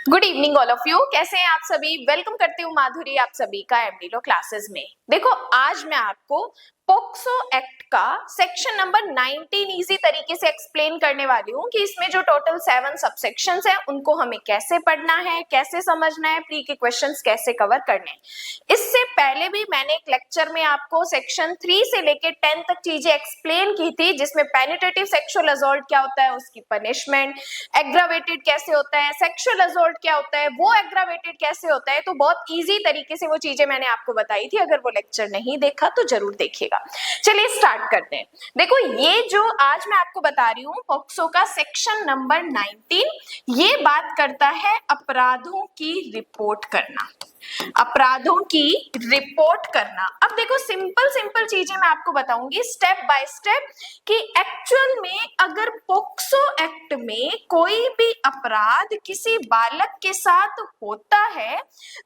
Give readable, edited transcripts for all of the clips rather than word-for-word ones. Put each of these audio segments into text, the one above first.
Good evening all of you. कैसे हैं आप सभी? वेलकम करती हूँ माधुरी आप सभी का एमडी लॉ क्लासेस में। देखो, आज मैं आपको पोक्सो एक्ट का सेक्शन नंबर 19 इजी तरीके से एक्सप्लेन करने वाली हूँ कि इसमें जो टोटल 7 सबसेक्शंस हैं उनको हमें कैसे पढ़ना है, कैसे समझना है, प्री के क्वेश्चंस कैसे कवर करने हैं। इससे पहले भी मैंने एक लेक्चर में आपको सेक्शन 3 से लेके 10 तक चीजें एक्सप्लेन की थी, जिसमें पेनिट्रेटिव सेक्सुअल असॉल्ट क्या होता है, उसकी पनिशमेंट, एग्रावेटेड कैसे होता है, सेक्सुअल असॉल्ट क्या होता है, वो एग्रावेटेड कैसे होता है। तो बहुत इजी तरीके से वो चीजें मैंने आपको बताई थी। अगर वो लेक्चर नहीं देखा तो जरूर देखिएगा। चलिए स्टार्ट करते हैं। देखो, ये जो आज मैं आपको बता रही हूँ पॉक्सो का सेक्शन नंबर 19, ये बात करता है अपराधों की रिपोर्ट करना, अपराधों की रिपोर्ट करना। अब देखो, सिंपल सिंपल चीजें मैं आपको बताऊंगी स्टेप बाय स्टेप कि एक्चुअल में अगर पोक्सो एक्ट में कोई भी अपराध किसी बालक के साथ होता है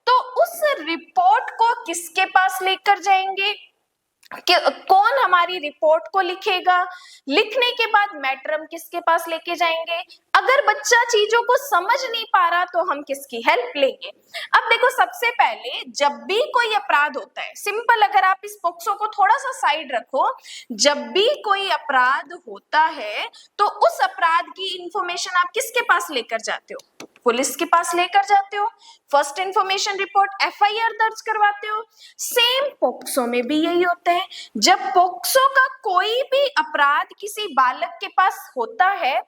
तो उस रिपोर्ट को किसके पास लेकर जाएंगे, कि कौन हमारी रिपोर्ट को लिखेगा, लिखने के बाद मैटर हम किसके पास लेके जाएंगे। अगर बच्चा चीजों को समझ नहीं पा रहा तो हम किसकी हेल्प लेंगे। अब देखो, सबसे पहले जब भी कोई अपराध होता है, सिंपल, अगर आप इस पोक्सो को थोड़ा सा साइड रखो, जब भी कोई अपराध होता है तो उस अपराध की इंफॉर्मेशन आप किसके पास लेकर जाते हो? पुलिस के पास लेकर जाते हो। फर्स्ट इंफॉर्मेशन रिपोर्ट एफआईआर दर्ज करवाते हो। सेम पोक्सो में भी यही होता है। जब पोक्सो का कोई भी अपराध किसी बालक के पास होता है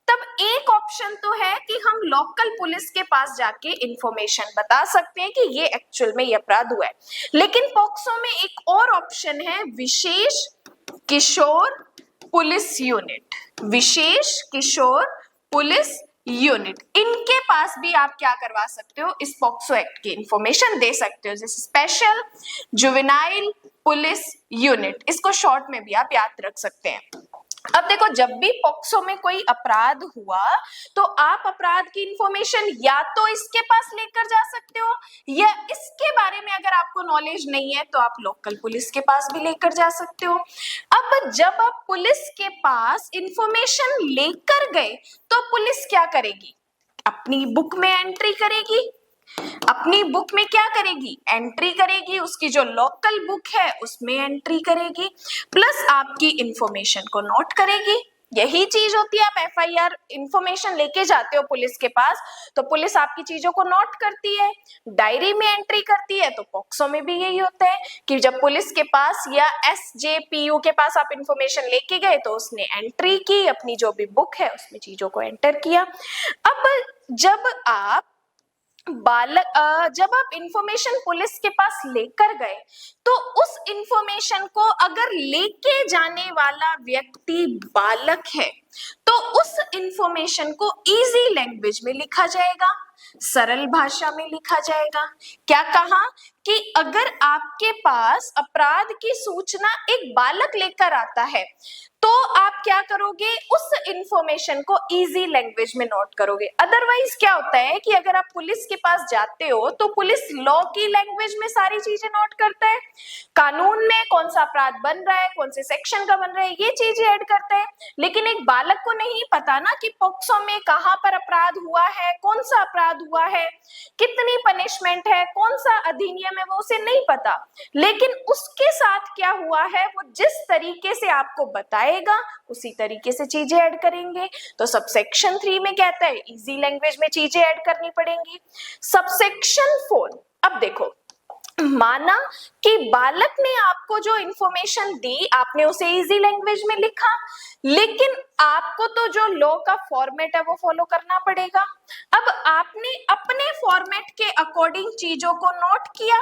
तब एक ऑप्शन तो है कि हम लोकल पुलिस के पास जाके इंफॉर्मेशन बता सकते हैं कि ये एक्चुअल में ये अपराध हुआ है। लेकिन पोक्सो में एक और ऑप्शन है, विशेष किशोर पुलिस यूनिट, विशेष किशोर पुलिस यूनिट। इनके पास भी आप क्या करवा सकते हो, इस पॉक्सो एक्ट की इंफॉर्मेशन दे सकते हो, जैसे स्पेशल जुवेनाइल पुलिस यूनिट, इसको शॉर्ट में भी आप याद रख सकते हैं। अब देखो, जब भी पॉक्सो में कोई अपराध हुआ तो आप अपराध की इंफॉर्मेशन या तो इसके पास लेकर जा सकते हो, या इसके बारे में अगर आपको नॉलेज नहीं है तो आप लोकल पुलिस के पास भी लेकर जा सकते हो। अब जब आप पुलिस के पास इंफॉर्मेशन लेकर गए तो पुलिस क्या करेगी? अपनी बुक में एंट्री करेगी। अपनी बुक में क्या करेगी? एंट्री करेगी। उसकी जो लोकल बुक है उसमें एंट्री करेगी, प्लस आपकी इंफॉर्मेशन को नोट करेगी। यही चीज होती है। आप एफआईआर इंफॉर्मेशन लेके जाते हो पुलिस के पास तो पुलिस आपकी चीजों को नोट करती है, डायरी में एंट्री करती है। तो पॉक्सो में भी यही होता है कि जब पुलिस के पास या एसजेपीयू के पास आप इंफॉर्मेशन लेके गए तो उसने एंट्री की, अपनी जो भी बुक है उसमें चीजों को एंटर किया। अब जब आप इंफॉर्मेशन पुलिस के पास लेकर गए तो उस इंफॉर्मेशन को अगर लेके जाने वाला व्यक्ति बालक है तो उस इंफॉर्मेशन को इजी लैंग्वेज में लिखा जाएगा, सरल भाषा में लिखा जाएगा। क्या कहा कि अगर आपके पास अपराध की सूचना एक बालक लेकर आता है तो आप क्या करोगे? उस इंफॉर्मेशन को इजी लैंग्वेज में नोट करोगे। अदरवाइज क्या होता है कि अगर आप पुलिस के पास जाते हो तो पुलिस लॉ की लैंग्वेज में सारी चीजें नोट करता है, कानून में कौन सा अपराध बन रहा है, कौन से सेक्शन का बन रहा है, ये चीजें ऐड करता है। लेकिन एक बालक को नहीं पता ना कि पॉक्सो में कहां पर अपराध हुआ है, कौन सा अपराध हुआ है, कितनी पनिशमेंट है, कौन सा अधिनियम है, वो उसे नहीं पता। लेकिन उसके साथ क्या हुआ है, वो जिस तरीके से आपको बताएगा उसी तरीके से चीजें ऐड करेंगे। तो सबसेक्शन 3 में कहता है इजी लैंग्वेज में चीजें ऐड करनी पड़ेंगी। सबसेक्शन 4, अब देखो, माना कि बालक ने आपको जो इंफॉर्मेशन दी आपने उसे इजी लैंग्वेज में लिखा, लेकिन आपको तो जो लॉ का फॉर्मेट है वो फॉलो करना पड़ेगा। अब आपने अपने फॉर्मेट के अकॉर्डिंग चीजों को नोट किया।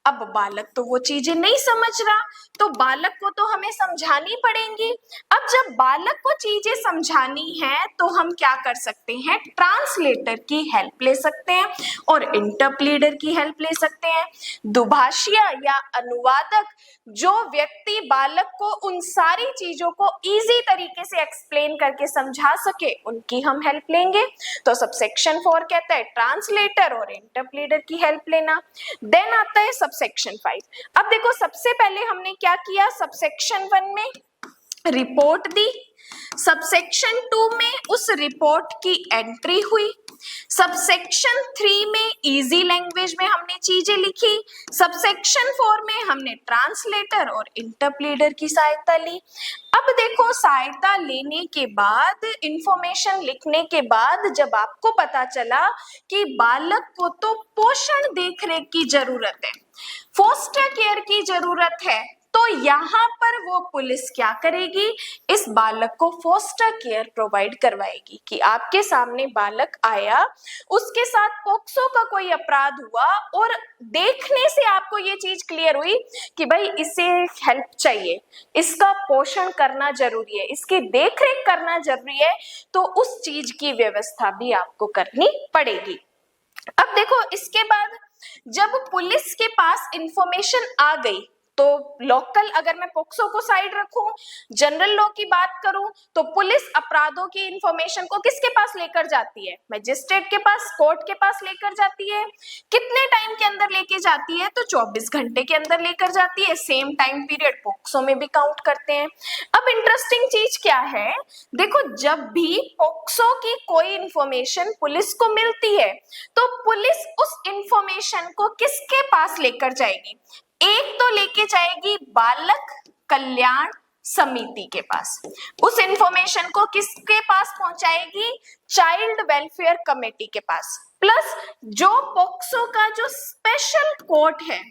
अब बालक तो वो चीजें नहीं समझ रहा तो बालक को तो हमें समझानी पड़ेंगी। अब जब बालक को चीजें समझानी है तो हम क्या कर सकते हैं? ट्रांसलेटर की हेल्प ले सकते हैं और इंटरप्रीटर की हेल्प ले सकते हैं। दुभाषिया या अनुवादक, जो व्यक्ति बालक को उन सारी चीजों को इजी तरीके से एक्सप्लेन करके समझा सके, उनकी हम हेल्प लेंगे। तो सबसेक्शन 4 कहता है ट्रांसलेटर और इंटरप्रीटर की हेल्प लेना। देन आता है सबसेक्शन 5। अब देखो, सबसे पहले हमने क्या किया? सबसेक्शन 1 में रिपोर्ट दी, सबसेक्शन 2 में उस रिपोर्ट की एंट्री हुई, सबसेक्शन 3 में इजी लैंग्वेज में हमने चीजें लिखी, सबसेक्शन 4 में हमने ट्रांसलेटर और इंटरप्रेटर की सहायता ली। अब देखो, सहायता लेने के बाद, इंफॉर्मेशन लिखने के बाद जब आपको पता चला कि बालक को तो पोषण देखरेख की जरूरत है, फोस्टर केयर की जरूरत है, तो यहाँ पर वो पुलिस क्या करेगी, इस बालक को फोस्टर केयर प्रोवाइड करवाएगी कि आपके सामने बालक आया, उसके साथ पोक्सो का कोई अपराध हुआ और देखने से आपको ये चीज क्लियर हुई कि भाई इसे हेल्प चाहिए, इसका पोषण करना जरूरी है, इसकी देखरेख करना जरूरी है, तो उस चीज की व्यवस्था भी आपको करनी पड़ेगी। अब देखो, इसके बाद जब पुलिस के पास इंफॉर्मेशन आ गई, तो लोकल, अगर मैं पोक्सो को साइड रखूं, जनरल लॉ की बात करूं, तो पुलिस अपराधों की इंफॉर्मेशन को किसके पास लेकर जाती है, मजिस्ट्रेट के पास, कोर्ट के पास लेकर जाती है। कितने टाइम के अंदर लेके जाती है, तो 24 घंटे के अंदर लेकर जाती है। सेम टाइम पीरियड पोक्सो में भी काउंट करते हैं। अब इंटरेस्टिंग चीज क्या है, देखो, जब भी पोक्सो की कोई इंफॉर्मेशन पुलिस को मिलती है, तो पुलिस उस इंफॉर्मेशन को किसके पास लेकर जाएगी, एक तो लेके जाएगी बालक कल्याण समिति के पास, उस इंफॉर्मेशन को किसके पास पहुंचाएगी, चाइल्ड वेलफेयर कमेटी के पास, प्लस जो पोक्सो का जो स्पेशल कोर्ट है,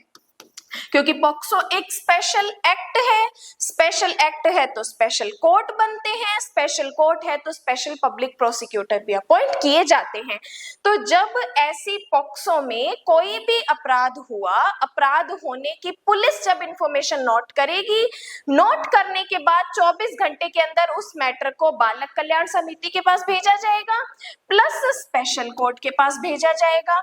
क्योंकि पोक्सो एक स्पेशल एक्ट है तो स्पेशल कोर्ट बनते हैं, स्पेशल कोर्ट है तो स्पेशल पब्लिक प्रोसिक्यूटर भी अपॉइंट किए जाते हैं। तो जब ऐसी पोक्सो में कोई भी अपराध हुआ, अपराध होने की पुलिस जब इंफॉर्मेशन नोट करेगी, नोट करने के बाद 24 घंटे के अंदर उस मैटर को बालक कल्याण समिति के पास भेजा जाएगा, प्लस स्पेशल कोर्ट के पास भेजा जाएगा।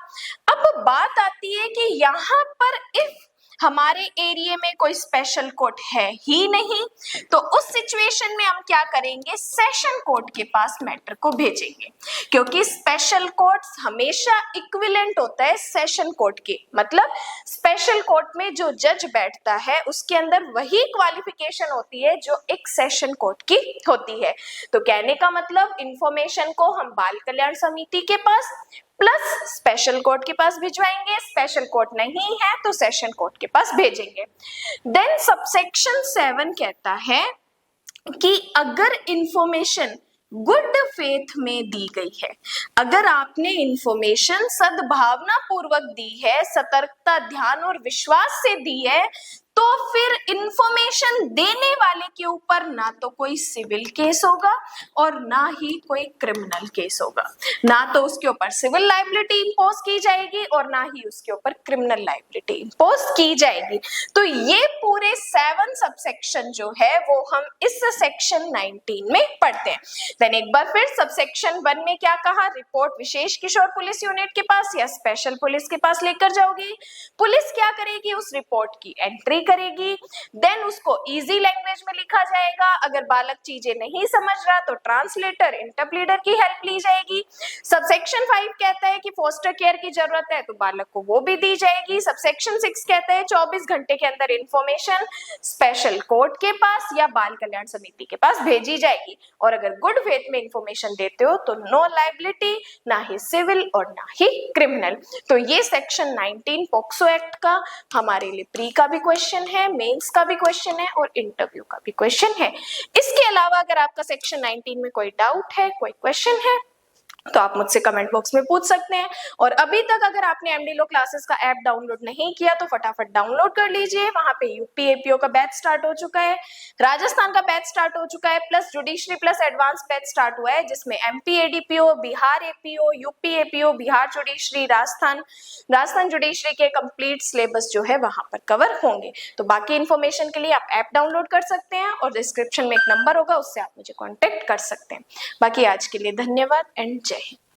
अब बात आती है कि यहाँ पर इफ हमारे एरिया में कोई स्पेशल कोर्ट है ही नहीं, तो उस सिचुएशन में हम क्या करेंगे, सेशन कोर्ट के पास मैटर को भेजेंगे, क्योंकि स्पेशल कोर्ट हमेशा इक्विवेलेंट होता है सेशन कोर्ट के, मतलब स्पेशल कोर्ट में जो जज बैठता है उसके अंदर वही क्वालिफिकेशन होती है जो एक सेशन कोर्ट की होती है। तो कहने का मतलब, इंफॉर्मेशन को हम बाल कल्याण समिति के पास प्लस स्पेशल कोर्ट के पास भिजवाएंगे, स्पेशल कोर्ट नहीं है तो सेशन कोर्ट के पास भेजेंगे। देन सबसेक्शन 7 कहता है कि अगर इंफॉर्मेशन गुड फेथ में दी गई है, अगर आपने इंफॉर्मेशन सद्भावना पूर्वक दी है, सतर्कता, ध्यान और विश्वास से दी है, तो फिर इंफॉर्मेशन देने वाले के ऊपर ना तो कोई सिविल केस होगा और ना ही कोई क्रिमिनल केस होगा, ना तो उसके ऊपर सिविल लायबिलिटी इंपोज की जाएगी और ना ही उसके ऊपर क्रिमिनल लायबिलिटी इंपोज की जाएगी। तो ये पूरे 7 सबसेक्शन जो है वो हम इस सेक्शन 19 में पढ़ते हैं। देन एक बार फिर सबसेक्शन 1 में क्या कहा, रिपोर्ट विशेष किशोर पुलिस यूनिट के पास या स्पेशल पुलिस के पास लेकर जाओगी, पुलिस क्या करेगी, उस रिपोर्ट की एंट्री करेगी, देन उसको इजी लैंग्वेज में लिखा जाएगा, अगर बालक चीजें नहीं समझ रहा तो ट्रांसलेटर, इंटरप्रेटर की हेल्प ली जाएगी। सबसेक्शन 5 कहता है कि फोस्टर केयर की जरूरत है तो बालक को वो भी दी जाएगी। सबसेक्शन 6 कहता है 24 घंटे के अंदर इंफॉर्मेशन स्पेशल कोर्ट के पास या बाल कल्याण समिति के पास भेजी जाएगी, और अगर गुड फेथ में इंफॉर्मेशन देते हो तो नो लायबिलिटी, ना ही सिविल और ना ही क्रिमिनल। तो ये सेक्शन 19 पोक्सो एक्ट का हमारे लिए प्री का भी क्वेश्चन है, मेंस का भी क्वेश्चन है और इंटरव्यू का भी क्वेश्चन है। इसके अलावा अगर आपका सेक्शन 19 में कोई डाउट है, कोई क्वेश्चन है, तो आप मुझसे कमेंट बॉक्स में पूछ सकते हैं। और अभी तक अगर आपने एमडी लॉ क्लासेस का ऐप डाउनलोड नहीं किया तो फटाफट डाउनलोड कर लीजिए। वहां पे यूपी एपीओ का बैच स्टार्ट हो चुका है, राजस्थान का बैच स्टार्ट हो चुका है, plus judiciary plus advance batch start हुआ है, जिसमें MP ADPO, Bihar APO, UP APO, Bihar judiciary, Rajasthan judiciary के कंप्लीट सिलेबस जो है वहां पर कवर होंगे। तो बाकी इंफॉर्मेशन के लिए आप ऐप डाउनलोड कर सकते हैं और डिस्क्रिप्शन में एक नंबर होगा, उससे आप मुझे कॉन्टेक्ट कर सकते हैं। बाकी आज के लिए धन्यवाद एंड जय हिंद।